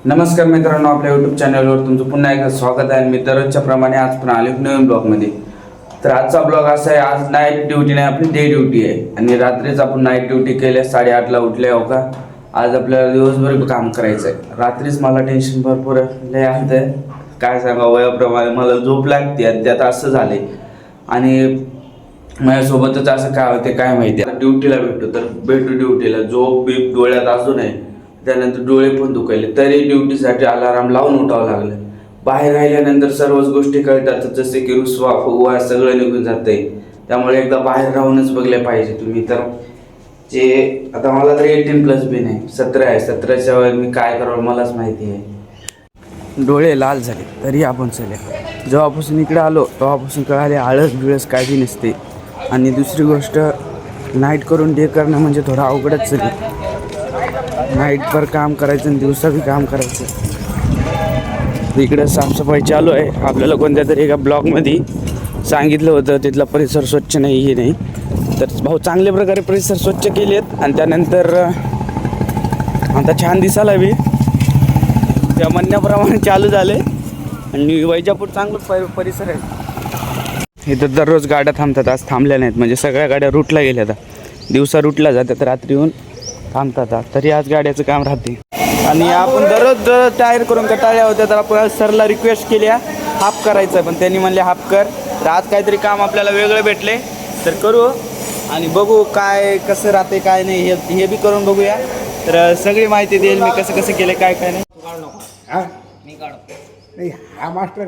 नमस्कार मित्रांनो, आपल्या यूट्यूब चॅनलवर तुमचं पुन्हा एकदा स्वागत आहे. मी दररोजच्या प्रमाणे आज पण आलो नवीन ब्लॉगमध्ये. तर आजचा ब्लॉग असा आहे, आज नाईट ड्युटी नाही, आपली डे ड्युटी आहे. आणि रात्रीच आपण नाईट ड्युटी केल्या, 8:30ला उठले हो का. आज आपल्याला दिवसभर काम करायचं आहे. रात्रीच मला टेन्शन भरपूर लय आलंय, काय सांगा. वयाप्रमाणे मला झोप लागते आणि त्यात असं झाले. आणि माझ्यासोबतच असं काय होते काय माहिती. ड्युटीला भेटू ड्युटीला. झोप बीप डोळ्यात असू नये, त्यानंतर डोळे पण दुखायले, तरी ड्युटीसाठी अलाराम लावून उठावं लागलं. बाहेर राहिल्यानंतर सर्वच गोष्टी कळतात, जसे की रुसवा फुगवा सगळं निघून जाते. त्यामुळे एकदा बाहेर राहूनच बघले पाहिजे तुम्ही. तर जे आता मला तर 18+ बी नाही, 17 आहे. 17च्या वेळेस मी काय करावं मलाच माहिती आहे. डोळे लाल झाले तरी आपण चले. जेव्हापासून इकडे आलो तेव्हापासून कळाले आळस बिळस काय बी नसते. आणि दुसरी गोष्ट, नाईट करून डे करणं म्हणजे थोडं अवघडच झाली. नाईटवर काम करायचं आणि दिवसा बी काम करायचं. इकडं साफसफाई चालू आहे. आपल्याला कोणत्या तरी एका ब्लॉगमध्ये सांगितलं होतं तिथला परिसर स्वच्छ नाही, हे नाही. तर भाऊ चांगल्या प्रकारे परिसर स्वच्छ केलेत. आणि त्यानंतर आता छान दिसायला बी त्या म्हणण्याप्रमाणे चालू झाले. आणि वैजापूर चांगलं परिसर आहे. इथं दररोज गाड्या थांबतात, आज थांबल्या नाहीत. म्हणजे सगळ्या गाड्या रूटला गेल्या. आता दिवसा रूटला जातात, रात्री येऊन थांबतात. तरी आज गाड्याचं काम राहते. आणि आपण दररोज टायर करून कटाळ्या होत्या, तर आपण सरला रिक्वेस्ट केली हाफ करायचं, पण त्यांनी म्हणले हाफ कर. तर आज काहीतरी काम आपल्याला वेगळं भेटले तर करू आणि बघू काय कसं राहते काय नाही, हे बी करून बघूया. तर सगळी माहिती देईल मी कसं कसं केलं काय काय नाही. हा मास्टर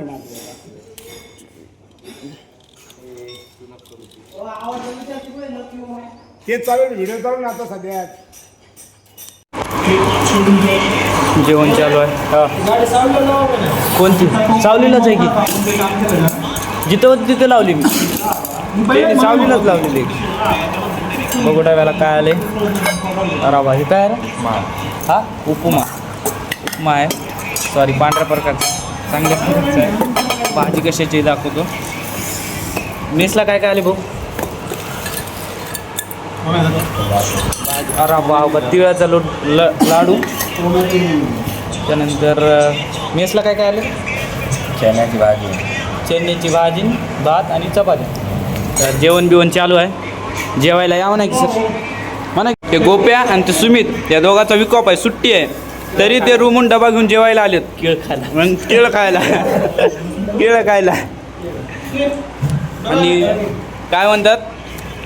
ते चालू व्हिडिओ चालू आता सध्या. जेवण चालू आहे. कोणती सावलीलाच आहे की जिथं होती तिथं लावली मी. सावलीलाच लावलेली. बघू डाव्याला काय आले. अरे भाजी काय आहे. हा उपमा आहे. सॉरी, पांढऱ्या प्रकारचा चांगल्या प्रकारचा आहे. भाजी कशाची दाखवतो. मेसला काय काय आले भाऊ. अरे वा, तिळाचा लाडू. त्यानंतर मेसला काय काय आले. चण्याची भाजी भात आणि चपाती. तर जेवण बिवण चालू आहे. जेवायला यावं नाही की सर म्हणा. ते गोप्या आणि ते सुमित या दोघांचा विकॉप आहे, सुट्टी आहे. तरी ते रूमहून डबा घेऊन जेवायला आलेत. केळ खायला आणि काय म्हणतात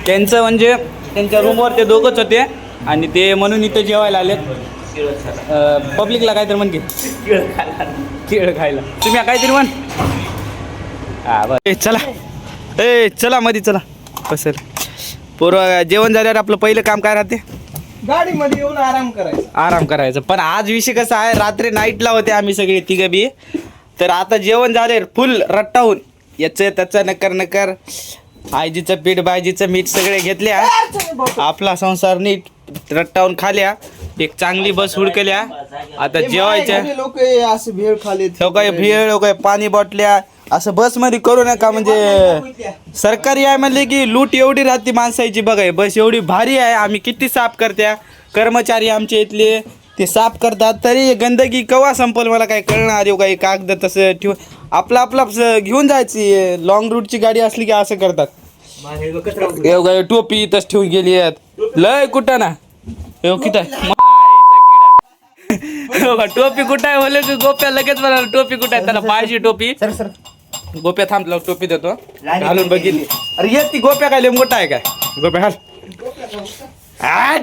त्यांचं, म्हणजे त्यांच्या रूमवर ते दोघंच होते आणि ते म्हणून इथं जेवायला आलेत. पब्लिकला काहीतरी म्हणते केळ खायला. तुम्ही काहीतरी म्हण. हा बरं, चला चला मध्ये चला. कसं पोरं जेवण झाल्यावर आपलं पहिलं काम काय राहते. गाडीमध्ये येऊन आराम करायचं. पण आज विषय कसा आहे, रात्री नाईटला होते आम्ही सगळे तिघं बी. तर आता जेवण झाले फुल रट्टाहून, याचं त्याचं नकर आयजीचं पीठ बायजीचं मीठ सगळे घेतल्या. आपला संसार नीट रट्टावून खाल्या. एक चांगली बस हुडकल्या. आता जेवायच्या लोक असे भेळ खाले, भेळ पाणी बॉटल्या असं बसमध्ये करू नका. म्हणजे सरकारी आहे म्हणले की लूट एवढी राहते माणसाची. बघा बस एवढी भारी आहे. आम्ही किती साफ करत्या. कर्मचारी आमचे इथले ते साफ करतात. तरी गंदगी केव्हा संपल मला काय कळणार. काही कागद तसं ठेवून आपला घेऊन जायची. लॉंग रूटची गाडी असली की असं करतात. टोपी इथंच ठेवून गेली लय कुठं ना. किती टोपी कुठं आहे बोले की गोप्या लगेच म्हणाल टोपी कुठं आहे. त्याला पाहिजे टोपी. गोप्या थांबला टोपी देतो घालून बघितली. अरे ये ती गोप्या काय लेमगोटा आहे काय. गोप्या हाल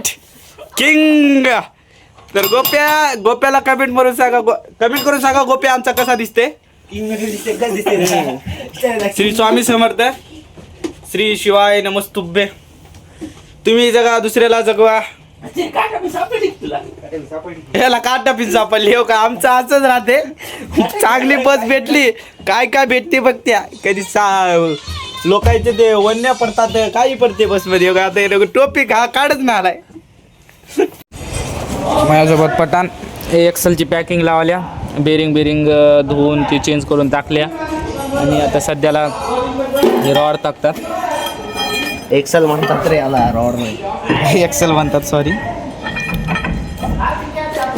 किंग. तर गोप्याला कमेंट करून सांगा गोप्या आमचा कसा दिसते. श्री स्वामी समर्थ. श्री शिवाय नमस्तुभ्ये. तुम्ही जगा दुसऱ्याला जगवा. ह्याला काटा पिझ्झा सापडली हो का. आमचं असंच राहते. चांगली बस भेटली काय काय भेटते बघत्या. कधी लोकांचे ते वन्या पडतात काही पडते बसमध्ये. आता टोपी काढच नाही आलाय. माझ्यासोबत पठाण एक्सलची पॅकिंग लावल्या. बेरिंग धुवून ती चेंज करून टाकल्या. आणि आता सध्याला रॉड टाकतात. एक्सेल म्हणतात रे याला, रॉड नाही एक्सेल म्हणतात, सॉरी.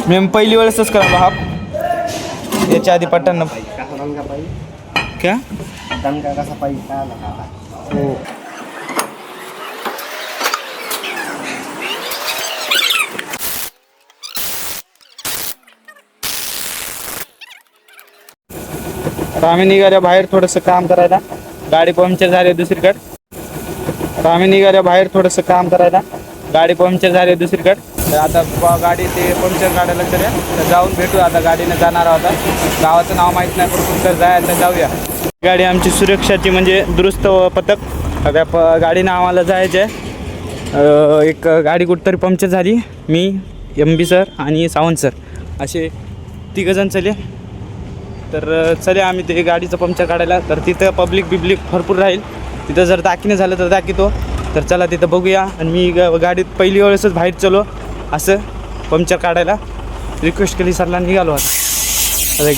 मी पहिली वेळेसच करायला हाफ. याच्या आधी पट्टांना कसा दणका पाहिजे क्या दणका कसा पाहिजे काय आला का हो आता आम्ही निघाल्या बाहेर थोडंसं काम करायला गाडी पंक्चर झाली दुसरीकडे गाडी पंक्चर झाली दुसरीकडे तर आता गाडी ते पंक्चर काढायला तर जाऊन भेटू आता गाडीने जाणार आहोत गावाचं नाव माहीत नाही पण तर जायचं जाऊया गाडी आमची सुरक्षाची म्हणजे दुरुस्त पथक आता गाडीनं आम्हाला जायचं आहे एक गाडी कुठंतरी पंक्चर झाली मी MB सर आणि सावंत सर असे तिघंजण चले तर चले आम्ही ते गाडीचं पंक्चर काढायला तर तिथं पब्लिक भरपूर राहील तिथं जर दाखीने झालं तर दाखवतो तर चला तिथं बघूया आणि मी गाडीत पहिली वेळेसच बाहेर चलो असं पंक्चर काढायला रिक्वेस्ट केली सरला निघालो आता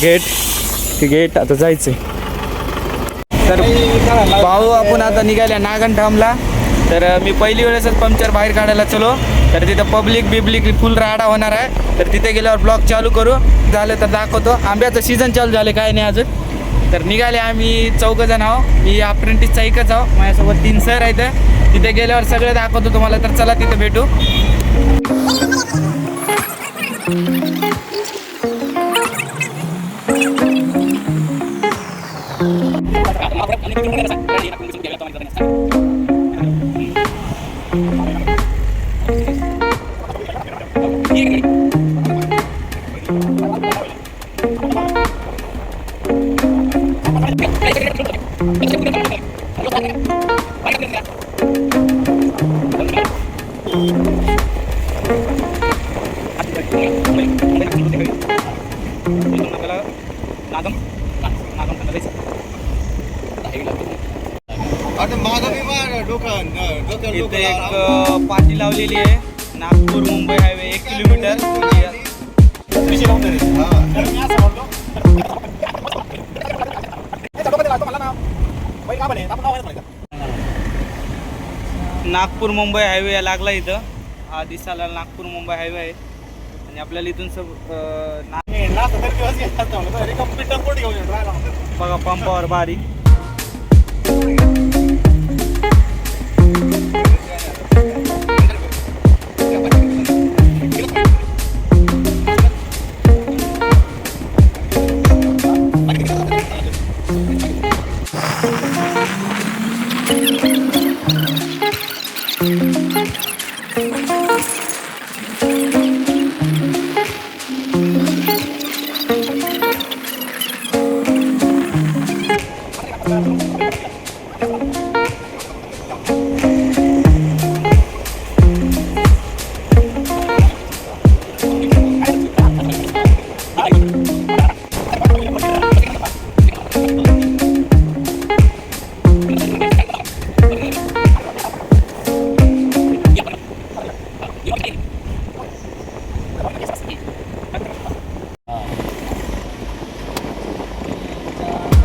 गेट आता जायचं तर भाऊ आपण आता निघाल्या नागनठामला तर मी पहिली वेळेसच पंक्चर बाहेर काढायला चलो तर तिथं पब्लिक फुल राडा होणार आहे तर तिथे गेल्यावर ब्लॉग चालू करू झालं तर दाखवतो आंब्याचं सीझन चालू झालं काय नाही अजून तर निघाले आम्ही 4 जण आहो मी अप्रेंटिसचा एकच आहो माझ्यासोबत 3 सर आहेत तिथे गेल्यावर सगळं दाखवतो तुम्हाला तर चला तिथे भेटू इथे एक पाटी लावलेली आहे Nagpur Mumbai highway 1 kilometre Nagpur Mumbai highway लागला इथं हा दिसायला नागपूर मुंबई हायवे आहे आणि आपल्याला इथून बघा पंपावर बारीक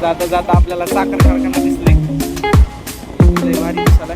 जाता जाता आपल्याला साखर कारखाना दिसले लय भारी दिसायला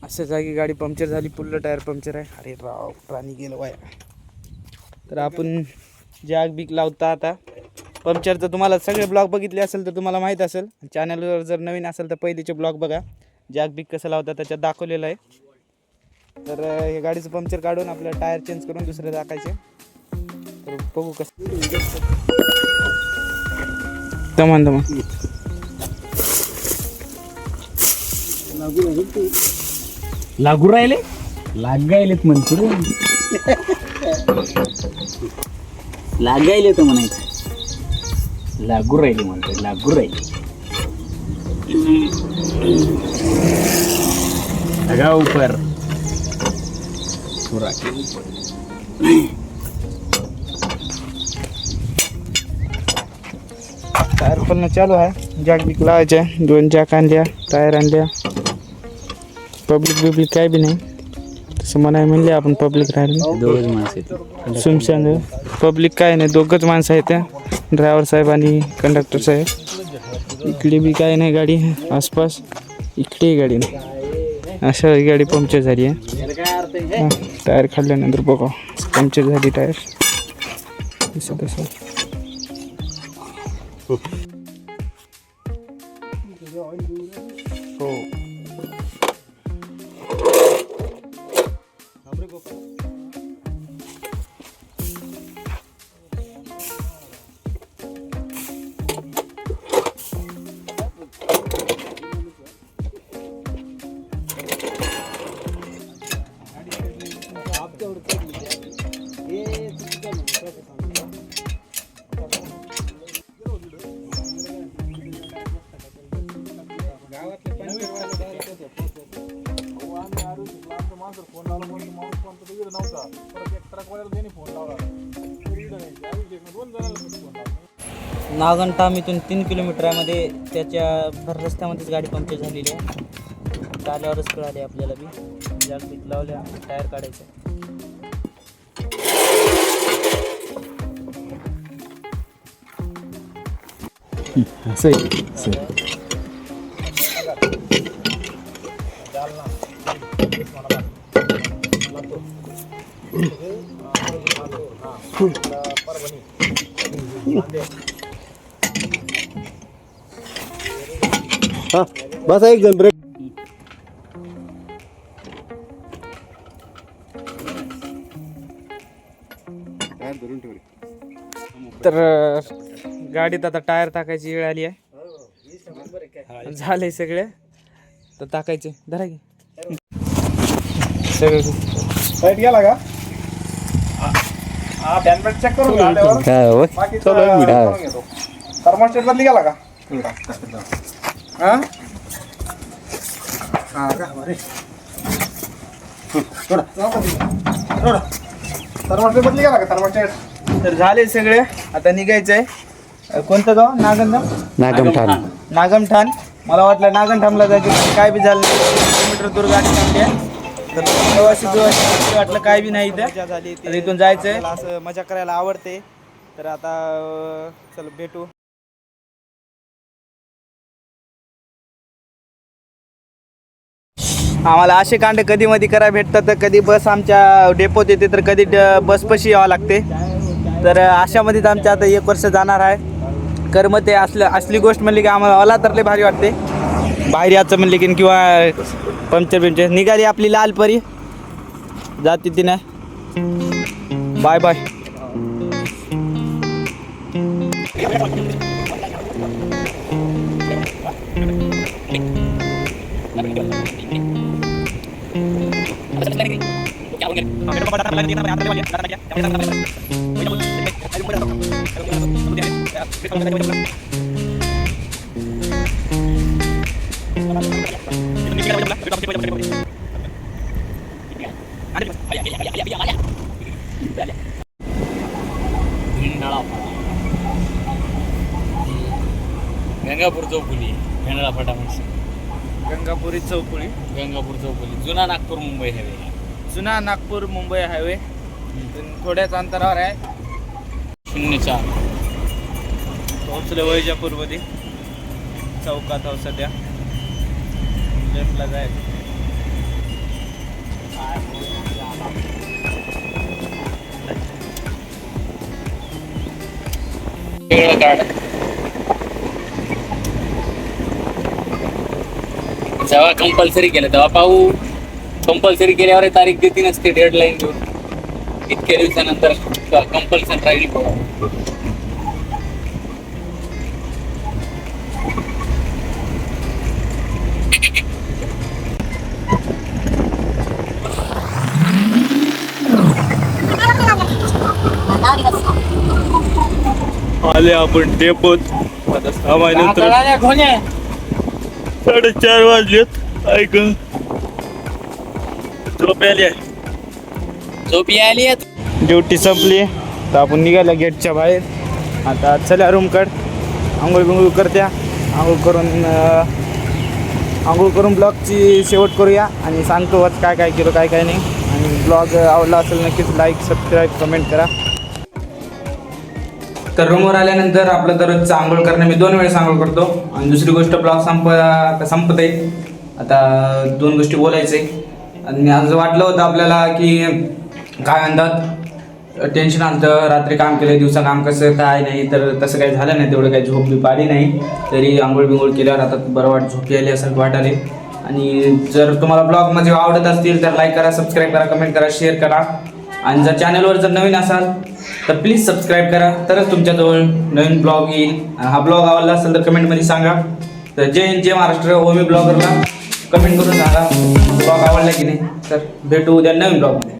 अशा जागी गाडी पंक्चर झाली पुढलं टायर पंक्चर आहे अरे राव प्राणी गेलं वाया तर आपण जॅक बिक लावता आता पंक्चरचं तुम्हाला सगळे ब्लॉग बघितले असेल तर तुम्हाला माहीत असेल चॅनलवर जर नवीन असेल तर पहिलेचे ब्लॉग बघा जॅक बिक कसं लावतात त्याच्यात दाखवलेलं आहे तर हे गाडीचं पंक्चर काढून आपलं टायर चेंज करून दुसरे टाकायचे तर बघू कसं दमा लागू राहिले लागायलेत म्हणतो रे लागायले तर म्हणायचं लागू राहिले म्हणतो लागू राहिले लगा ऊपर पूरा टायर खोलना चालू है जॅक बिक लावायच्या, 2 जॅक आणल्या, टायर आणल्या. पब्लिक काय बी नाही तसं म्हणाय म्हणले आपण पब्लिक राहिलं दोघंच माणसं आहेत. सुमशान पब्लिक काय नाही, 2च माणसं आहेत त्या, ड्रायव्हर साहेब आणि कंडक्टर साहेब. इकडे बी काय नाही गाडी आसपास, इकडे गाडी नाही. अशा गाडी पंक्चर झाली आहे. टायर खाल्ल्यानंतर बघा पंक्चर झाली टायर तसं तसं. हो नागंठाम इथून 3 किलोमीटरमध्ये त्याच्या भर रस्त्यामध्येच गाडी पंक्चर झालेली आहे. आल्यावरच कळाले आपल्याला बी. जागतिक लावल्या, टायर काढायचं. असं आहे. हा बस एक जण ब्रेक. तर गाडीत आता टायर टाकायची वेळ आली आहे. झाले सगळे तर टाकायचे. धरा की सगळे साईड गेला का? हा बॅनबॅट चेक करून घ्या आल्यावर. बाकी थर्मास्टेट बदली गेला का? हा हा का बरे. थर्मास्टेट बदली गेला का? थर्मास्टेट तर झाले सगळे. आता निघायचंय. कोणतं गाव? नागमठाण. मला वाटलं नागमठाणला जायचं, काय बी झालं 1 किलोमीटर दूर गाडी थांबली आहे. तर व्यवस्थित वाटलं काय बी नाही इथं झाली. तर इथून जायचंय. असं मजा करायला आवडते. तर आता चल भेटू. आम्हाला असे कांडे कधी मध्ये करायला भेटतात. तर कधी बस आमच्या डेपोत येते, तर कधी बसपाशी यावं लागते. तर अशामध्येच आमच्या आता 1 वर्ष जाणार आहे. कर्म ते असली गोष्ट म्हणली की आम्हाला मला तर लय भारी वाटते. बाहेर याचं म्हणले की किंवा पंक्चर निघाली आपली लाल परी जाती तिने. Bye bye. गंगापूर चौफुली, भेंडळा फाटा म्हणून. गंगापुरी चौफुली, गंगापूर चौफुली, जुना नागपूर मुंबई हायवे. जुना नागपूर मुंबई हायवे थोड्याच अंतरावर आहे. 04 पोहोचले वैजापूरमध्ये. चौकात आहो सध्या. लेफ्टला जायचं. वेगळं कार्ड. जेव्हा कंपल्सरी केलं तेव्हा पाहू. कंपल्सरी केल्यावर तारीख देते नसते, डेडलाईन देऊन. इतक्या दिवसानंतर कंपल्सन राहील. आले आपण डेपोत. आता 6 महिन्यानंतर 4:30 वाजलेत. ऐक झोप झोपी आली. ड्युटी संपली तर आपण निघाला गेटच्या बाहेर. आता चला रूमकड. आंघोळ बिंघोळ करत्या आंघोळ करून ब्लॉगची शेवट करूया आणि सांगतो आज काय काय केलं काय काय नाही. आणि ब्लॉग आवडला असेल नक्कीच लाईक सबस्क्राईब कमेंट करा. तर रूमवर आल्यानंतर आपलं दररोजचं आंघोळ करणं मी 2 वेळेस आंघोळ करतो. आणि दुसरी गोष्ट ब्लॉग संपत आहे. आता 2 गोष्टी बोलायचे. आणि आज वाटलं होतं आपल्याला की काय म्हणतात टेन्शन आलं, रात्री काम केलं, दिवसा काम कसं काय नाही, तर तसं काही झालं नाही. तेवढं काही झोप बी पाडी नाही. तरी आंघोळ बिंघोळ केल्यावर आता बरं झोपी आली असं वाटाले. आणि जर तुम्हाला ब्लॉग म्हणजे आवडत असतील तर लाईक करा, सबस्क्राईब करा, कमेंट करा, शेअर करा. आणि जर चॅनलवर जर नवीन असाल तर प्लीज सबस्क्राईब करा, तरच तुमच्याजवळ नवीन ब्लॉग येईल. हा ब्लॉग आवडला असेल तर कमेंटमध्ये सांगा. तर जय हिंद, जय महाराष्ट्र. ओमी ब्लॉगरला कमेंट करून सांगा ब्लॉग आवडला की नाही. तर भेटू उद्या नवीन ब्लॉगमध्ये.